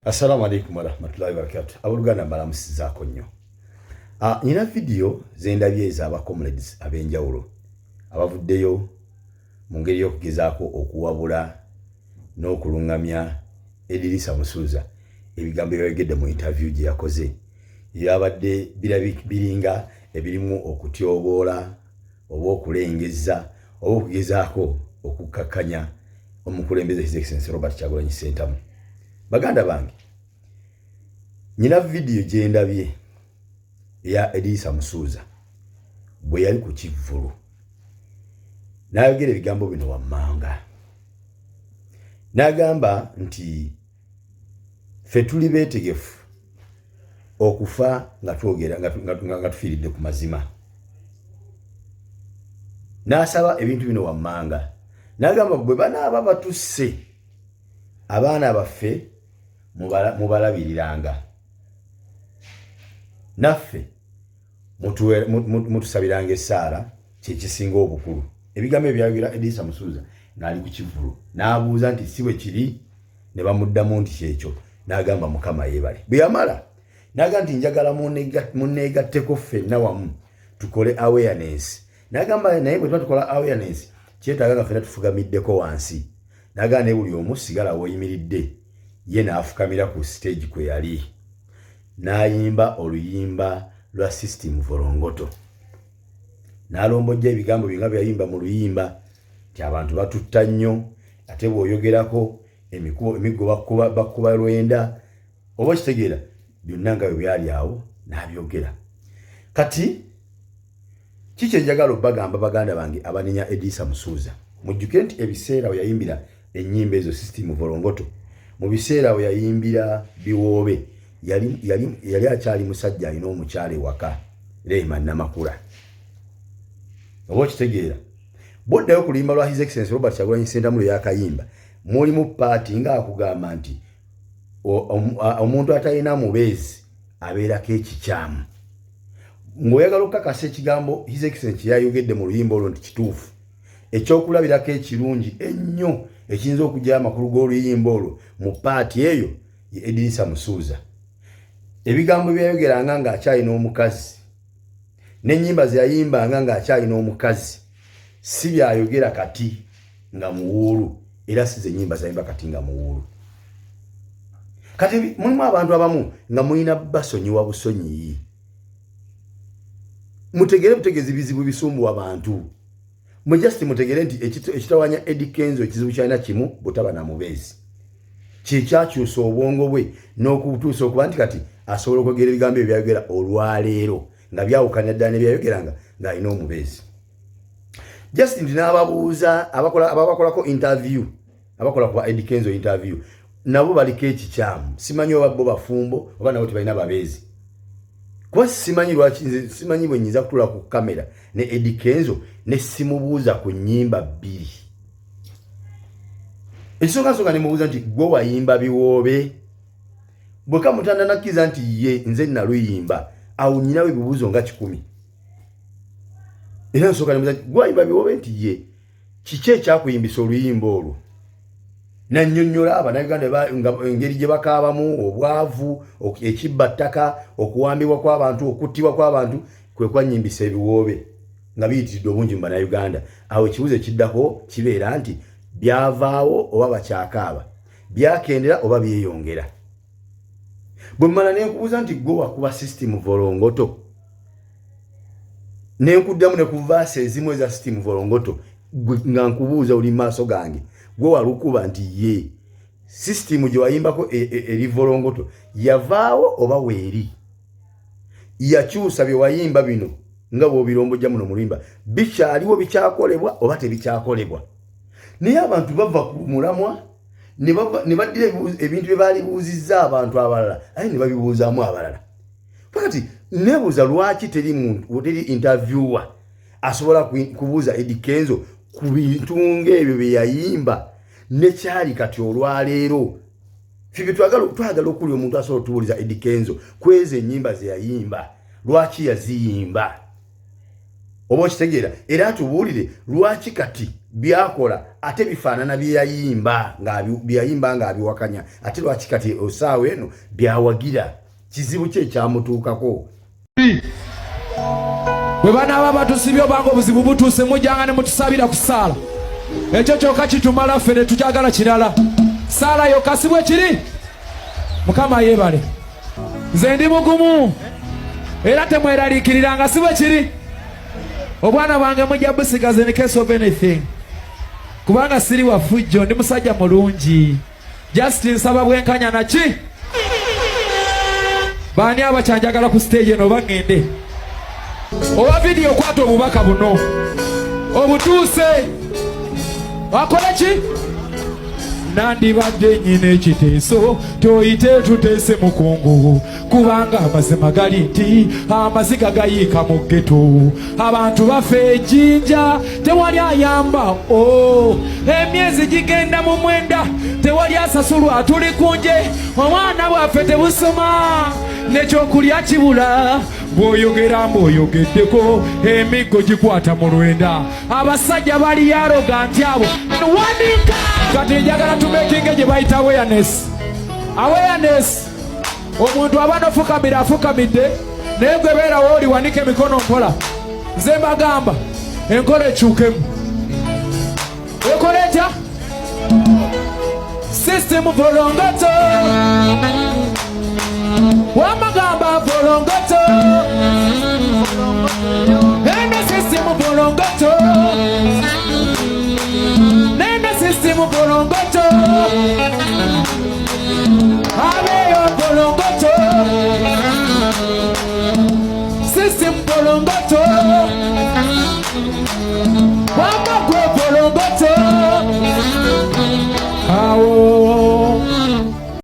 Assalamu alaikum warahmatullahi wabarakatuh. Abuluganda mbalamusizaako nnyo. Nina video zendabye ez'aba comrades ab'enjawulo abavuddeyo mu ngeri y'okugezaako okuwabula n'okulungamya Eddy Samusuuza ebigambo byayogedde mu interview gye yakoze. Yabadde biringa ebirimu okutyoboola oba okulengeza oba okugezaako okukakkanya omukulembeze His Excellency Robert Kyagulanyi Ssentamu. Baganda bange, nina video gye ndabye ya Eddy Samusuuza bwe yali ku kivvulu n'ayogera ebigambo bino wammanga. N'agamba nti ffe tuli beetegefu okufa nga twogera nga tufiiridde ku mazima. N'asaba ebintu bino wammanga. N'agamba bwe banaaba batusse abaana baffe mubalabiriranga, naffe mutusabiranga essaala kyekisinga obukulu. Ebigambo ebyayogera Eddy Samusuuza n'ali ku kivvulu n'abuuza nti si bwe kiri, ne bamuddamu nti kyekyo. N'agamba Mukama yeebale. Bwe yamala n'agamba nti njagala munneegatteko ffenna wamu tukole awareness. N'agamba naye bwe tuba tukola awareness kyetaaga nga ffenna tufugamiddeko wansi. N'agamba ne buli omu sigala w'oyimiridde. Ye n'afukamira ku stage kwe yali n'ayimba oluyimba lwa system volongoto. N'alombojja ebigambo bye nga byayimba mu luyimba nti abantu batutta nnyo, ate bw'oyogerako emiggo bakuba lwenda, oba kitegeera byonna nga bwe byali awo n'abyogera. Kati kiki enjagala obbagamba baganda bange abanenya Eddy Samusuuza? Mujjukire nti ebiseera we yayimbira ennyimba ezo system volongoto, mu biseera we yayimbira biwoobe, yali akyali musajja alina omukyala ewaka, Rehema Namakula. Oba kitegeera bw'oddayo ku luyimba lwa His Excellency Robert Kyagulanyi Ssentamu lwe yakayimba, mulimu paati nga akugamba nti omuntu atalina mubeezi abeerako ekikyamu. Ng'oyagala okukakasa ekigambo His Excellency yayogedde mu luyimba olwo nti kituufu, ekyokulabirako ekirungi ennyo ekiyinza okujja amakulu g'oluyimba olwo mu paati eyo ye Eddy Samusuuza. Ebigambo byayogeranga ng'akyalina omukazi n'ennyimba ze yayimbanga ng'akyalina omukazi si byayogera kati nga muwuulu, era si ze nnyimba zayimba kati nga muwuulu. Kati mulimu abantu abamu nga mulina basonyiwa busonyiyi. Mutegere butegezi bizibu bisumbuwa abantu. Mwe just mutegere nti ekitawanya Eddy Kenzo ekizibu kyalina kimu, butaba na mubeezi. Kyekyakyusa obwongo bwe n'okutuusa okuba nti kati asobola okwogera ebigambo ebyo byayogera olwaleero nga byawukanya ddala ne byayogeranga ng'alina omubeezi. Just nti n'ababuuza ababakolako interview, abakola ku Eddy Kenzo interview, nabo baliko ekikyamu. Simanyi oba bo bafumbo oba nabo tebalina babeezi. Kuba simanyi lwaki, simanyi bwe nnyinza kutula ku kamera ne Eddy Kenzo ne simubuuza ku nnyimba bbiri. Ensonga ne mubuuza nti gwe wayimba biwoobe? Bwe kamutanda nakkiza nti ye nze naluyimba, awo nnyinawo ebibuuzo nga 100. Era nsooka ne mubuuza nti gwe wayimba biwoobe? Nti ye kiki ekyakuyimbisa oluyimba olwo? Nannyonnyola Abannayuganda engeri gye bakaabamu, obwavu, ekibbattaka, okuwambibwa kw'abantu, okuttibwa kw'abantu, kwe kwanyimbisa ebiwoobe nga biyitiridde obungi mu Bannayuganda. Awo ekibuuzo ekiddako kibeera nti byavaawo oba bakyakaaba, byakendera oba byeyongera. Bwe mmala ne nkubuuza nti gwe wakuba system volongoto, ne nkuddamu ne ku vaasi ezimu eza system volongoto nga nkubuuza oli maaso gange, gwe walukuba nti ye system gye wayimbako eri volongoto yavaawo oba weeri? Yakyusa bye wayimba bino nga bw'obirombojja muno muluyimba, bikyaliwo bikyakolebwa oba tebikyakolebwa? Naye abantu bava ku mulamwa ne baddira ebintu bye baalibuuzizza abantu abalala aye ne babibuuzaamu abalala. Pakati nebuuza lwaki teri interviewer asobola kubuuza Eddy Kenzo ku bintu ng'ebyo bye yayimba nekyali kati olwaleero. Ffe twagala okulya omuntu asobola otubuuliza Eddy Kenzo kweza ennyimba ze yayimba, lwaki yaziyimba? Oba okitegeera, era atubuulire lwaki kati byakola ate bifaanana byeyayimba ng'abiwakanya ate lwaki kati osaawa eno byawagira kizibu kye ekyamutuukako. Bwe banaaba batusibye obanga obuzibu butuuse mujjanga ne mutusabira ku ssaala ekyo kyokka kitumala ffe ne tukyagala kirala. Ssaala yokka si bwe kiri. Mukama yeebale. Nze ndi mugumu era temweraliikiriranga si bwe kiri. Obwana bwange mujja busigaze in case of anything. Kubanga siri wa fujjo ndi musajja mulungi. Just nsaba bwenkanya naki? Baani abakyanjagala ku stage eno bagende. Owa video kwata obubaka buno. Obutuuse. Wakola ki? Nandibadde nnyina ekiteeso toyite tuteese mukungu kubanga amazima gali nti amaziga gayiika mu ggeto abantu bafe ejjinja tewali ayamba emyezi gigenda mu mwenda tewali asasulwa tuli kunje omwana bwaffe tebusoma nekyokulya kibula bw'oyogera mbw'oyogeddeko emiggo gikwata mu lwenda abasajja bali aroganti abo wandika kati njagala tumekinge gye bayita awareness. Omuntu aba nofukamira afukamidde naye gwe beerawo oli wanike emikono mpola. Nze mbagamba enkola ekyukemu. Ekola etya? System volongoto wamagamba volongoto ene system volongoto nene system volongoto